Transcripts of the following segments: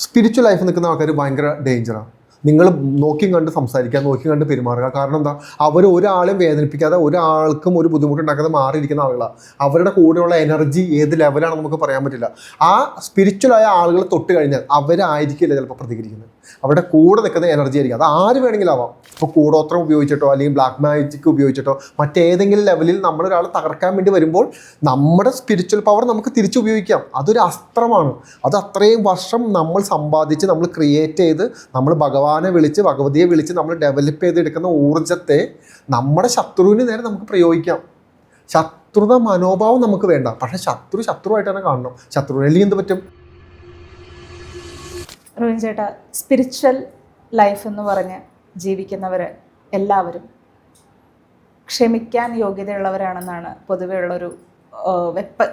Spiritual life നിൽക്കുന്ന ആൾക്കാർ ഭയങ്കര ഡേഞ്ചറാണ്. നിങ്ങൾ നോക്കിയും കണ്ട് സംസാരിക്കുക, നോക്കിയും കണ്ട് പെരുമാറുക. കാരണം എന്താ, അവർ ഒരാളെയും വേദനിപ്പിക്കാതെ ഒരാൾക്കും ഒരു ബുദ്ധിമുട്ടുണ്ടാക്കാതെ മാറിയിരിക്കുന്ന ആളുകളാണ്. അവരുടെ കൂടെയുള്ള എനർജി ഏത് ലെവലാണ് നമുക്ക് പറയാൻ പറ്റില്ല. ആ സ്പിരിച്വലായ ആളുകൾ തൊട്ട് കഴിഞ്ഞാൽ അവരായിരിക്കില്ല ചിലപ്പോൾ പ്രതികരിക്കുന്നത്. അവരുടെ കൂടെ നിൽക്കുന്ന എനർജി ആയിരിക്കും. അത് ആര് വേണമെങ്കിലും ആവാം. ഇപ്പോൾ കൂടോത്രം ഉപയോഗിച്ചിട്ടോ അല്ലെങ്കിൽ ബ്ലാക്ക് മാജിക് ഉപയോഗിച്ചിട്ടോ മറ്റേതെങ്കിലും ലെവലിൽ നമ്മളൊരാളെ തകർക്കാൻ വേണ്ടി വരുമ്പോൾ നമ്മുടെ സ്പിരിച്വൽ പവർ നമുക്ക് തിരിച്ചുപയോഗിക്കാം. അതൊരു അസ്ത്രമാണ്. അത് അത്രയും വർഷം നമ്മൾ സമ്പാദിച്ച് നമ്മൾ ക്രിയേറ്റ് ചെയ്ത് നമ്മൾ ഭഗവാനെ വിളിച്ച് ഭഗവതിയെ വിളിച്ച് നമ്മൾ ഡെവലപ്പ് ചെയ്തെടുക്കുന്ന ഊർജ്ജത്തെ നമ്മുടെ ശത്രുവിന് നേരെ നമുക്ക് പ്രയോഗിക്കാം. ശത്രുത മനോഭാവം നമുക്ക് വേണ്ട. പക്ഷേ ശത്രുവായിട്ട് തന്നെ കാണണം. ശത്രുവിനെ അല്ലെങ്കിൽ എന്ത് പറ്റും? റോഹിൻ ചേട്ടാ, സ്പിരിച്വൽ ലൈഫ് എന്ന് പറഞ്ഞ് ജീവിക്കുന്നവർ എല്ലാവരും ക്ഷമിക്കാൻ യോഗ്യതയുള്ളവരാണെന്നാണ് പൊതുവെ ഉള്ളൊരു വെപ്പ്.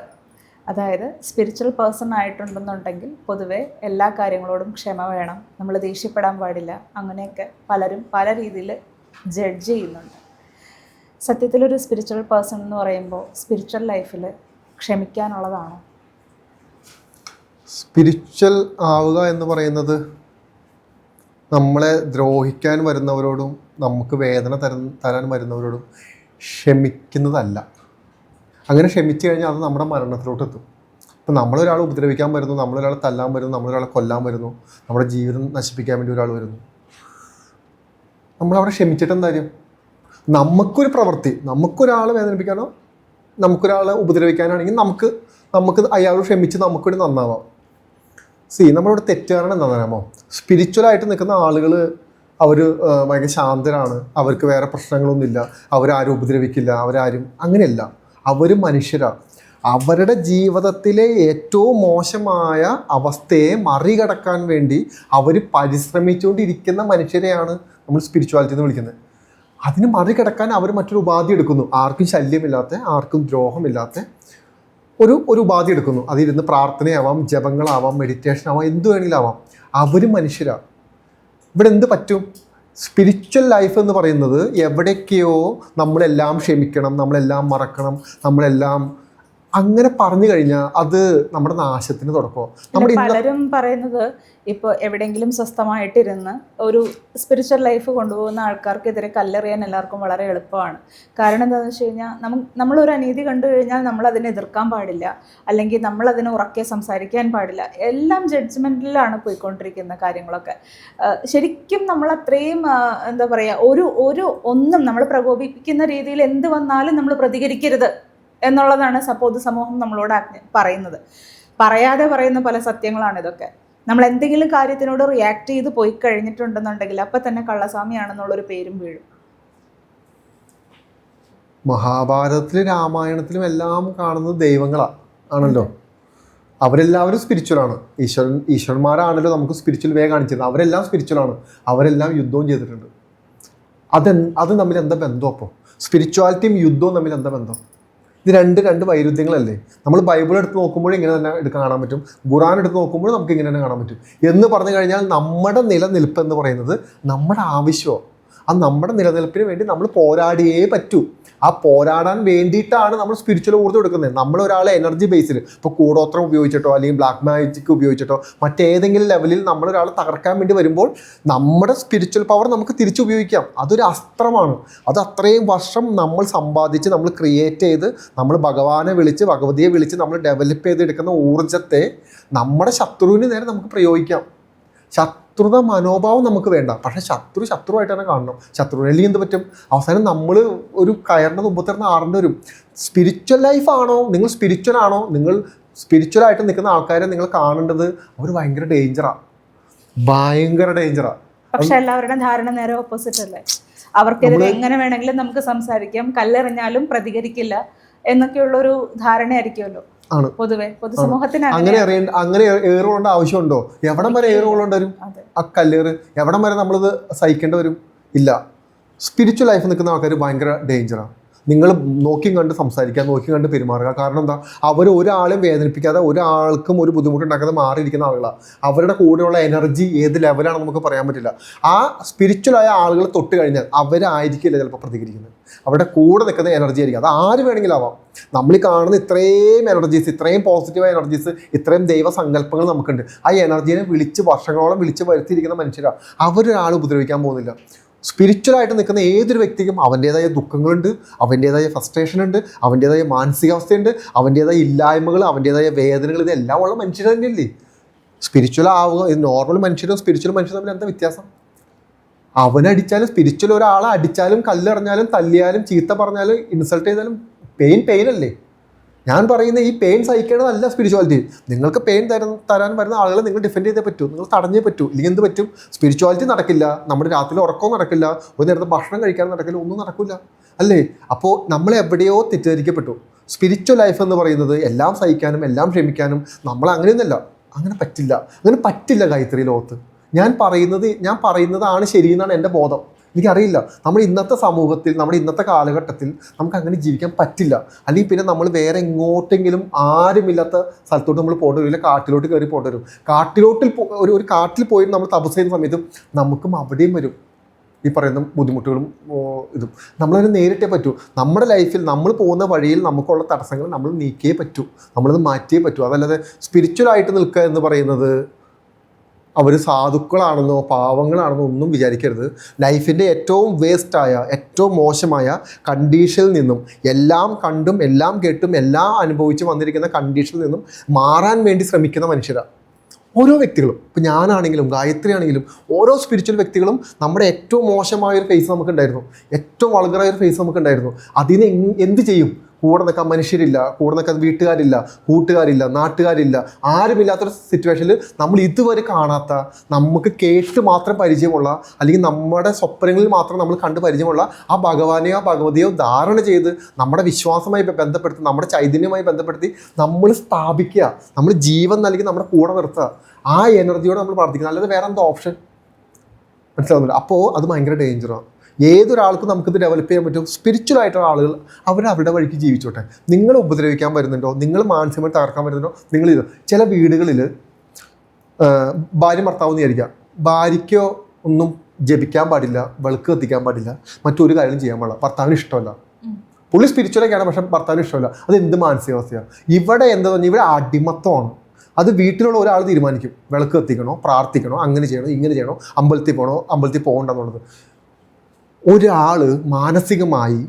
അതായത് സ്പിരിച്വൽ പേഴ്സൺ ആയിട്ടുണ്ടെന്നുണ്ടെങ്കിൽ പൊതുവെ എല്ലാ കാര്യങ്ങളോടും ക്ഷമ വേണം, നമ്മൾ ദേഷ്യപ്പെടാൻ പാടില്ല, അങ്ങനെയൊക്കെ പലരും പല രീതിയിൽ ജഡ്ജ് ചെയ്യുന്നുണ്ട്. സത്യത്തിലൊരു സ്പിരിച്വൽ പേഴ്സൺ എന്ന് പറയുമ്പോൾ സ്പിരിച്വൽ ലൈഫിൽ ക്ഷമിക്കാനുള്ളതാണോ? സ്പിരിച്വൽ ആവുക എന്ന് പറയുന്നത് നമ്മളെ ദ്രോഹിക്കാൻ വരുന്നവരോടും നമുക്ക് വേദന തരാൻ വരുന്നവരോടും ക്ഷമിക്കുന്നതല്ല. അങ്ങനെ ക്ഷമിച്ചു കഴിഞ്ഞാൽ അത് നമ്മുടെ മരണത്തിലോട്ട് എത്തും. ഇപ്പം നമ്മളൊരാളെ ഉപദ്രവിക്കാൻ വരുന്നു, നമ്മളൊരാളെ തല്ലാൻ വരുന്നു, നമ്മളൊരാളെ കൊല്ലാൻ വരുന്നു, നമ്മുടെ ജീവിതം നശിപ്പിക്കാൻ വേണ്ടി ഒരാൾ വരുന്നു. നമ്മളവിടെ ക്ഷമിച്ചിട്ട് എന്തായാലും നമുക്കൊരു പ്രവൃത്തി, നമുക്കൊരാളെ വേദനിപ്പിക്കാനോ നമുക്കൊരാളെ ഉപദ്രവിക്കാനാണെങ്കിൽ നമുക്ക് അയാളോട് ക്ഷമിച്ച് നമുക്കൊരു നന്നാവാം. നമ്മളിവിടെ തെറ്റുകാരണം എന്താ പറയാമോ? സ്പിരിച്വലായിട്ട് നിൽക്കുന്ന ആളുകൾ അവർ ഭയങ്കര ശാന്തരാണ്, അവർക്ക് വേറെ പ്രശ്നങ്ങളൊന്നുമില്ല, അവരാരും ഉപദ്രവിക്കില്ല, അവരാരും അങ്ങനെയല്ല. അവർ മനുഷ്യരാണ്. അവരുടെ ജീവിതത്തിലെ ഏറ്റവും മോശമായ അവസ്ഥയെ മറികടക്കാൻ വേണ്ടി അവർ പരിശ്രമിച്ചുകൊണ്ടിരിക്കുന്ന മനുഷ്യരെയാണ് നമ്മൾ സ്പിരിച്വാലിറ്റി എന്ന് വിളിക്കുന്നത്. അതിന് മറികടക്കാൻ അവർ മറ്റൊരു ഉപാധി എടുക്കുന്നു. ആർക്കും ശല്യമില്ലാത്ത, ആർക്കും ദ്രോഹമില്ലാത്ത ഒരു ഉപാധി എടുക്കുന്നു. അതിരുന്ന് പ്രാർത്ഥനയാവാം, ജപങ്ങളാവാം, മെഡിറ്റേഷൻ ആവാം, എന്ത് വേണമെങ്കിലും ആവാം. അവർ മനുഷ്യരാണ്. ഇവിടെ എന്ത് പറ്റും? സ്പിരിച്വൽ ലൈഫ് എന്ന് പറയുന്നത് എവിടേക്കെയോ നമ്മളെല്ലാം ക്ഷമിക്കണം, നമ്മളെല്ലാം മറക്കണം, നമ്മളെല്ലാം അങ്ങനെ പറഞ്ഞു കഴിഞ്ഞാൽ അത് നമ്മുടെ നാശത്തിന് തുടക്കമോ? പലരും പറയുന്നത് ഇപ്പോൾ എവിടെയെങ്കിലും സ്വസ്ഥമായിട്ടിരുന്ന് ഒരു സ്പിരിച്വൽ ലൈഫ് കൊണ്ടുപോകുന്ന ആൾക്കാർക്കെതിരെ കല്ലെറിയാൻ എല്ലാവർക്കും വളരെ എളുപ്പമാണ്. കാരണം എന്താണെന്ന് വെച്ച് കഴിഞ്ഞാൽ നമ്മളൊരു അനീതി കണ്ടു കഴിഞ്ഞാൽ നമ്മളതിനെ എതിർക്കാൻ പാടില്ല, അല്ലെങ്കിൽ നമ്മളതിനെ ഉറക്കെ സംസാരിക്കാൻ പാടില്ല. എല്ലാം ജഡ്ജ്മെൻറ്റിലാണ് പോയിക്കൊണ്ടിരിക്കുന്ന കാര്യങ്ങളൊക്കെ. ശരിക്കും നമ്മൾ അത്രയും എന്താ പറയുക, ഒന്നും നമ്മൾ പ്രകോപിപ്പിക്കുന്ന രീതിയിൽ എന്ത് വന്നാലും നമ്മൾ പ്രതികരിക്കരുത് എന്നുള്ളതാണ് പൊതുസമൂഹം നമ്മളോട് പറയുന്നത്. പറയാതെ പറയുന്ന പല സത്യങ്ങളാണ് ഇതൊക്കെ. നമ്മൾ എന്തെങ്കിലും കാര്യത്തിനോട് റിയാക്ട് ചെയ്ത് പോയി കഴിഞ്ഞിട്ടുണ്ടെന്നുണ്ടെങ്കിൽ അപ്പം തന്നെ കള്ളസ്വാമിയാണെന്നുള്ളൊരു പേരും വീഴും. മഹാഭാരതത്തിലും രാമായണത്തിലും എല്ലാം കാണുന്നത് ദൈവങ്ങളാണല്ലോ. അവരെല്ലാവരും സ്പിരിച്വലാണ്. ഈശ്വരന്മാരാണല്ലോ നമുക്ക് സ്പിരിച്വൽ വേ കാണിച്ചിരുന്നത്. അവരെല്ലാം സ്പിരിച്വലാണ്. അവരെല്ലാം യുദ്ധവും ചെയ്തിട്ടുണ്ട്. അത് തമ്മിൽ എന്താ ബന്ധം? അപ്പോൾ സ്പിരിച്വാലിറ്റിയും യുദ്ധവും തമ്മിൽ എന്താ ബന്ധം? ഇത് രണ്ട് വൈരുദ്ധ്യങ്ങളല്ലേ. നമ്മൾ ബൈബിൾ എടുത്ത് നോക്കുമ്പോഴും ഇങ്ങനെ തന്നെ കാണാൻ പറ്റും, ഖുറാൻ എടുത്ത് നോക്കുമ്പോഴും നമുക്ക് ഇങ്ങനെ തന്നെ കാണാൻ പറ്റും. എന്ന് പറഞ്ഞു കഴിഞ്ഞാൽ നമ്മുടെ നിലനിൽപ്പ് എന്ന് പറയുന്നത് നമ്മുടെ ആവശ്യമോ, ആ നമ്മുടെ നിലനിൽപ്പിന് വേണ്ടി നമ്മൾ പോരാടിയേ പറ്റൂ. ആ പോരാടാൻ വേണ്ടിയിട്ടാണ് നമ്മൾ സ്പിരിച്വൽ ഊർജ്ജം എടുക്കുന്നത്. നമ്മളൊരാളെ എനർജി ബേസിൽ ഇപ്പോൾ കൂടോത്രം ഉപയോഗിച്ചിട്ടോ അല്ലെങ്കിൽ ബ്ലാക്ക് മാജിക് ഉപയോഗിച്ചിട്ടോ മറ്റേതെങ്കിലും ലെവലിൽ നമ്മളൊരാളെ തകർക്കാൻ വേണ്ടി വരുമ്പോൾ നമ്മുടെ സ്പിരിച്വൽ പവർ നമുക്ക് തിരിച്ചുപയോഗിക്കാം. അതൊരു അസ്ത്രമാണ്. അത് അത്രയും വർഷം നമ്മൾ സമ്പാദിച്ച് നമ്മൾ ക്രിയേറ്റ് ചെയ്ത് നമ്മൾ ഭഗവാനെ വിളിച്ച് ഭഗവതിയെ വിളിച്ച് നമ്മൾ ഡെവലപ്പ് ചെയ്തെടുക്കുന്ന ഊർജ്ജത്തെ നമ്മുടെ ശത്രുവിന് നേരെ നമുക്ക് പ്രയോഗിക്കാം. ശത്രുത മനോഭാവം നമുക്ക് വേണ്ട. പക്ഷേ ശത്രുവായിട്ട് തന്നെ കാണണം. ശത്രുവിനെ അല്ലെങ്കിൽ എന്ത് പറ്റും? അവസാനം നമ്മൾ ഒരു കയറിൻ്റെ മുമ്പത്തിരുന്ന് ആറേണ്ടി വരും. സ്പിരിച്വൽ ലൈഫാണോ, നിങ്ങൾ സ്പിരിച്വൽ ആണോ, നിങ്ങൾ സ്പിരിച്വലായിട്ട് നിൽക്കുന്ന ആൾക്കാരെ നിങ്ങൾ കാണേണ്ടത് അവർ ഭയങ്കര ഡേഞ്ചറാണ്. പക്ഷെ എല്ലാവരുടെ ധാരണ നേരെ ഓപ്പോസിറ്റ് അല്ലേ? അവർക്കെതിരെ എങ്ങനെ വേണമെങ്കിലും നമുക്ക് സംസാരിക്കാം, കല്ലെറിഞ്ഞാലും പ്രതികരിക്കില്ല എന്നൊക്കെയുള്ളൊരു ധാരണയായിരിക്കുമല്ലോ പൊതുവെ പൊതുസമൂഹത്തിന്. അങ്ങനെ ഏറുകൊണ്ട ആവശ്യമുണ്ടോ? എവിടം വരെ ഏറുകൊള്ളേണ്ടി വരും? ആ കല്ലേറ് എവിടം വരെ നമ്മളിത് സഹിക്കേണ്ടി വരും? ഇല്ല. സ്പിരിച്വൽ ലൈഫ് നിൽക്കുന്ന ആൾക്കാർ ഭയങ്കര ഡേഞ്ചറാണ്. നിങ്ങൾ നോക്കിയും കണ്ട് സംസാരിക്കുക, നോക്കിയും കണ്ട് പെരുമാറുക. കാരണം എന്താ, അവർ ഒരാളെയും വേദനിപ്പിക്കാതെ ഒരാൾക്കും ഒരു ബുദ്ധിമുട്ടുണ്ടാക്കാതെ മാറിയിരിക്കുന്ന ആളുകളാണ്. അവരുടെ കൂടെയുള്ള എനർജി ഏത് ലെവലാണെന്ന് നമുക്ക് പറയാൻ പറ്റില്ല. ആ സ്പിരിച്വലായ ആളുകൾ തൊട്ട് കഴിഞ്ഞാൽ അവരായിരിക്കില്ല ചിലപ്പോൾ പ്രതികരിക്കുന്നത്, അവരുടെ കൂടെ നിൽക്കുന്ന എനർജി ആയിരിക്കും. അത് ആര് വേണമെങ്കിലും ആവാം. നമ്മൾ ഈ കാണുന്ന ഇത്രയും എനർജീസ്, ഇത്രയും പോസിറ്റീവായ എനർജീസ്, ഇത്രയും ദൈവസങ്കല്പങ്ങൾ നമുക്കുണ്ട്. ആ എനർജീനെ വർഷങ്ങളോളം വിളിച്ച് വരുത്തിയിരിക്കുന്ന മനുഷ്യരാണ്. അവരൊരാൾ ഉപദ്രവിക്കാൻ പോകുന്നില്ല. സ്പിരിച്വലായിട്ട് നിൽക്കുന്ന ഏതൊരു വ്യക്തിക്കും അവൻ്റേതായ ദുഃഖങ്ങളുണ്ട്, അവൻ്റേതായ ഫ്രസ്ട്രേഷൻ ഉണ്ട്, അവൻ്റേതായ മാനസികാവസ്ഥയുണ്ട്, അവൻ്റേതായ ഇല്ലായ്മകൾ, അവൻ്റേതായ വേദനകൾ, ഇതെല്ലാം ഉള്ള മനുഷ്യർ തന്നെയല്ലേ. സ്പിരിച്വൽ ആവുക, ഇത് നോർമൽ മനുഷ്യരും സ്പിരിച്വൽ മനുഷ്യരും തമ്മിൽ എന്താ വ്യത്യാസം? അവനടിച്ചാലും സ്പിരിച്വൽ ഒരാളെ അടിച്ചാലും കല്ലെറിഞ്ഞാലും തല്ലിയാലും ചീത്ത പറഞ്ഞാലും ഇൻസൾട്ട് ചെയ്താലും പെയിൻ അല്ലേ. ഞാൻ പറയുന്ന ഈ പെയിൻ സഹിക്കേണ്ടതല്ല സ്പിരിച്വാലിറ്റി. നിങ്ങൾക്ക് പെയിൻ തരാൻ വരുന്ന ആളുകളെ നിങ്ങൾ ഡിഫെൻഡ് ചെയ്തേ പറ്റൂ, നിങ്ങൾ തടഞ്ഞേ പറ്റൂ. ഇല്ലെങ്കിൽ എന്ത് പറ്റും? സ്പിരിച്വാലിറ്റി നടക്കില്ല, നമ്മുടെ രാത്രി ഉറക്കവും നടക്കില്ല, ഒരു നേരത്തെ ഭക്ഷണം കഴിക്കാനും നടക്കില്ല, ഒന്നും നടക്കില്ല അല്ലേ. അപ്പോൾ നമ്മൾ എവിടെയോ തെറ്റിദ്ധരിക്കപ്പെട്ടു. സ്പിരിച്വൽ ലൈഫ് എന്ന് പറയുന്നത് എല്ലാം സഹിക്കാനും എല്ലാം ക്ഷമിക്കാനും, നമ്മൾ അങ്ങനെയൊന്നുമല്ല. അങ്ങനെ പറ്റില്ല ഗായത്രി ലോകത്ത്. ഞാൻ പറയുന്നതാണ് ശരിയെന്നാണ് എൻ്റെ ബോധം. എനിക്കറിയില്ല, നമ്മുടെ ഇന്നത്തെ സമൂഹത്തിൽ, നമ്മുടെ ഇന്നത്തെ കാലഘട്ടത്തിൽ നമുക്ക് അങ്ങനെ ജീവിക്കാൻ പറ്റില്ല. അല്ലെങ്കിൽ പിന്നെ നമ്മൾ വേറെ എങ്ങോട്ടെങ്കിലും ആരുമില്ലാത്ത സ്ഥലത്തോട്ട് നമ്മൾ പോകേണ്ടി വരും, കാട്ടിലോട്ട് കയറി പോകേണ്ടി വരും. ഒരു കാട്ടിൽ പോയി നമ്മൾ തപസ് ചെയ്യുന്ന സമയത്തും നമുക്കും അവിടെയും വരും ഈ പറയുന്ന ബുദ്ധിമുട്ടുകളും ഇതും. നമ്മളതിനെ നേരിട്ടേ പറ്റൂ. നമ്മുടെ ലൈഫിൽ നമ്മൾ പോകുന്ന വഴിയിൽ നമുക്കുള്ള തടസ്സങ്ങൾ നമ്മൾ നീക്കിയേ പറ്റൂ, നമ്മളത് മാറ്റിയേ പറ്റൂ. അതല്ലാതെ സ്പിരിച്വലായിട്ട് നിൽക്കുക എന്ന് പറയുന്നത് അവർ സാധുക്കളാണെന്നോ പാവങ്ങളാണെന്നോ ഒന്നും വിചാരിക്കരുത്. ലൈഫിൻ്റെ ഏറ്റവും വേസ്റ്റായ, ഏറ്റവും മോശമായ കണ്ടീഷനിൽ നിന്നും, എല്ലാം കണ്ടും എല്ലാം കേട്ടും എല്ലാം അനുഭവിച്ച് വന്നിരിക്കുന്ന കണ്ടീഷനിൽ നിന്നും മാറാൻ വേണ്ടി ശ്രമിക്കുന്ന മനുഷ്യരാണ് ഓരോ വ്യക്തികളും. ഇപ്പം ഞാനാണെങ്കിലും ഗായത്രി ആണെങ്കിലും ഓരോ സ്പിരിച്വൽ വ്യക്തികളും നമ്മുടെ ഏറ്റവും മോശമായൊരു ഫേസ് നമുക്കുണ്ടായിരുന്നു, ഏറ്റവും വൾഗറായൊരു ഫേസ് നമുക്കുണ്ടായിരുന്നു. അതിന് എന്ത് ചെയ്യും? കൂടെ നിൽക്കാൻ മനുഷ്യരില്ല, കൂടെ നിൽക്കാൻ വീട്ടുകാരില്ല, കൂട്ടുകാരില്ല, നാട്ടുകാരില്ല, ആരുമില്ലാത്തൊരു സിറ്റുവേഷനിൽ നമ്മൾ ഇതുവരെ കാണാത്ത, നമുക്ക് കേട്ട് മാത്രം പരിചയമുള്ള, അല്ലെങ്കിൽ നമ്മുടെ സ്വപ്നങ്ങളിൽ മാത്രം നമ്മൾ കണ്ട് പരിചയമുള്ള ആ ഭഗവാനെയോ ഭഗവതിയോ ധാരണ ചെയ്ത് നമ്മുടെ വിശ്വാസമായി ബന്ധപ്പെടുത്തി, നമ്മുടെ ചൈതന്യവുമായി ബന്ധപ്പെടുത്തി നമ്മൾ സ്ഥാപിക്കുക, നമ്മൾ ജീവൻ നൽകി നമ്മുടെ കൂടെ നിർത്തുക. ആ എനർജിയോടെ നമ്മൾ പ്രാർത്ഥിക്കുക, അല്ലാതെ വേറെ എന്താ ഓപ്ഷൻ? മനസ്സിലാവുന്നില്ല. അപ്പോൾ അത് ഭയങ്കര ഡേഞ്ചറാണ്. ഏതൊരാൾക്കും നമുക്കിത് ഡെവലപ്പ് ചെയ്യാൻ പറ്റും. സ്പിരിച്വലായിട്ടുള്ള ആളുകൾ അവരുടെ വഴിക്ക് ജീവിച്ചോട്ടെ. നിങ്ങൾ ഉപദ്രവിക്കാൻ വരുന്നുണ്ടോ, നിങ്ങൾ മാനസികമായി തകർക്കാൻ വരുന്നുണ്ടോ, നിങ്ങളിത്. ചില വീടുകളിൽ ഭാര്യ ഭർത്താവ് എന്ന് വിചാരിക്കുക, ഭാര്യയ്ക്കോ ഒന്നും ജപിക്കാൻ പാടില്ല, വിളക്ക് കത്തിക്കാൻ പാടില്ല, മറ്റൊരു കാര്യം ചെയ്യാൻ പാടില്ല, ഭർത്താവിന് ഇഷ്ടമല്ല. പുള്ളി സ്പിരിച്വലൊക്കെയാണ്, പക്ഷേ ഭർത്താവിന് ഇഷ്ടമല്ല. അത് എന്ത് മാനസികാവസ്ഥയാണ്? ഇവിടെ എന്താ പറഞ്ഞാൽ ഇവിടെ അടിമത്തമാണ്. അത് വീട്ടിലുള്ള ഒരാൾ തീരുമാനിക്കും, വിളക്ക് കത്തിക്കണോ, പ്രാർത്ഥിക്കണോ, അങ്ങനെ ചെയ്യണോ, ഇങ്ങനെ ചെയ്യണോ, അമ്പലത്തിൽ പോകണോ, അമ്പലത്തിൽ പോകണ്ടെന്നുള്ളത്. ഒരാൾ മാനസികമായി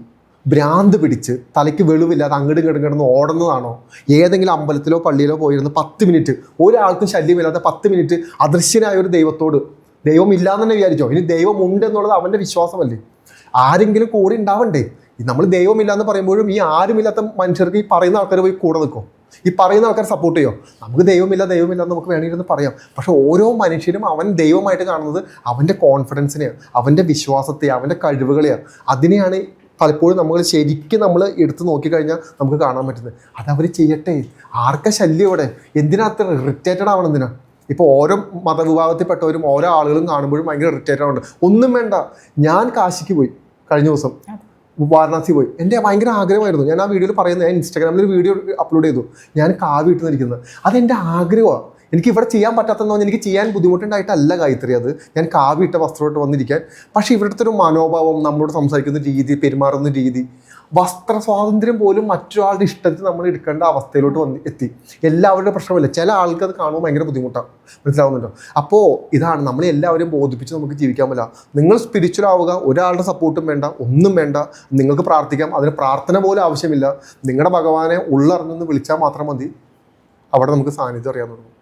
ഭ്രാന്ത് പിടിച്ച് തലയ്ക്ക് വെളിവില്ലാതെ അങ്ങോട്ടും ഇങ്ങോട്ടും കിടന്ന് ഓടുന്നതാണോ? ഏതെങ്കിലും അമ്പലത്തിലോ പള്ളിയിലോ പോയിരുന്ന് 10 മിനിറ്റ് ഒരാൾക്കും ശല്യമില്ലാത്ത 10 മിനിറ്റ് അദൃശ്യനായ ഒരു ദൈവത്തോട്, ദൈവം ഇല്ലാന്ന് തന്നെ വിചാരിച്ചോ? ഇനി ദൈവം ഉണ്ട് എന്നുള്ളത് അവൻ്റെ വിശ്വാസമല്ലേ? ആരെങ്കിലും കൂടെ ഉണ്ടാവണ്ടേ? നമ്മൾ ദൈവമില്ലാന്ന് പറയുമ്പോഴും ഈ ആരുമില്ലാത്ത മനുഷ്യർക്ക് ഈ പറയുന്ന ആൾക്കാർ പോയി കൂടെ നിൽക്കും, ഈ പറയുന്ന ആൾക്കാർ സപ്പോർട്ട് ചെയ്യോ? നമുക്ക് ദൈവമില്ല എന്ന് നമുക്ക് വേണമെങ്കിൽ പറയാം. പക്ഷെ ഓരോ മനുഷ്യരും അവൻ ദൈവമായിട്ട് കാണുന്നത് അവൻ്റെ കോൺഫിഡൻസിനെയാണ്, അവൻ്റെ വിശ്വാസത്തെയാണ്, അവൻ്റെ കഴിവുകളെയാണ്. അതിനെയാണ് പലപ്പോഴും നമ്മൾ എടുത്ത് നോക്കിക്കഴിഞ്ഞാൽ നമുക്ക് കാണാൻ പറ്റുന്നത്. അതവർ ചെയ്യട്ടെ, ആർക്ക ശല്യം ഇവിടെ? എന്തിനകത്ത് ഇറിറ്റേറ്റഡ് ആവണം? എന്തിനാ? ഇപ്പോൾ ഓരോ മതവിഭാഗത്തിൽപ്പെട്ടവരും ഓരോ ആളുകളും കാണുമ്പോഴും ഭയങ്കര ഇറിറ്റേറ്റഡ് ആവുന്നുണ്ട്. ഒന്നും വേണ്ട. ഞാൻ കാശിക്ക് പോയി കഴിഞ്ഞ ദിവസം, വാരണാസി പോയി. എൻ്റെ ഭയങ്കര ആഗ്രഹമായിരുന്നു. ഞാൻ ആ വീഡിയോയിൽ പറയുന്നത്, ഞാൻ ഇൻസ്റ്റാഗ്രാമിൽ ഒരു വീഡിയോ അപ്ലോഡ് ചെയ്തു, ഞാൻ കാവി ഇട്ട് നിൽക്കുന്നത്. അതെൻ്റെ ആഗ്രഹമാണ്. എനിക്ക് ഇവിടെ ചെയ്യാൻ പറ്റാത്തതെന്ന് പറഞ്ഞാൽ എനിക്ക് ചെയ്യാൻ ബുദ്ധിമുട്ടുണ്ടായിട്ടല്ല ഗായത്രി, അത് ഞാൻ കാവി ഇട്ട വസ്ത്രമായിട്ട് വന്നിരിക്കാൻ. പക്ഷേ ഇവിടുത്തെ ഒരു മനോഭാവം, നമ്മളോട് സംസാരിക്കുന്ന രീതി, പെരുമാറുന്ന രീതി, വസ്ത്ര സ്വാതന്ത്ര്യം പോലും മറ്റൊരാളുടെ ഇഷ്ടത്തിൽ നമ്മൾ എടുക്കേണ്ട അവസ്ഥയിലോട്ട് എത്തി. എല്ലാവരുടെ പ്രശ്നമല്ല, ചില ആൾക്ക് അത് കാണുമ്പോൾ ഭയങ്കര ബുദ്ധിമുട്ടാണ്. മനസ്സിലാവുന്നുണ്ടോ? അപ്പോൾ ഇതാണ് നമ്മളെല്ലാവരും ബോധിപ്പിച്ച് നമുക്ക് ജീവിക്കാൻ പറ്റില്ല. നിങ്ങൾ സ്പിരിച്വൽ ആവുക, ഒരാളുടെ സപ്പോർട്ടും വേണ്ട, ഒന്നും വേണ്ട. നിങ്ങൾക്ക് പ്രാർത്ഥിക്കാം, അതിന് പ്രാർത്ഥന പോലും ആവശ്യമില്ല. നിങ്ങളുടെ ഭഗവാനെ ഉള്ളറിഞ്ഞൊന്ന് വിളിച്ചാൽ മാത്രം മതി, അവിടെ നമുക്ക് സാന്നിധ്യം അറിയാൻ തുടങ്ങും.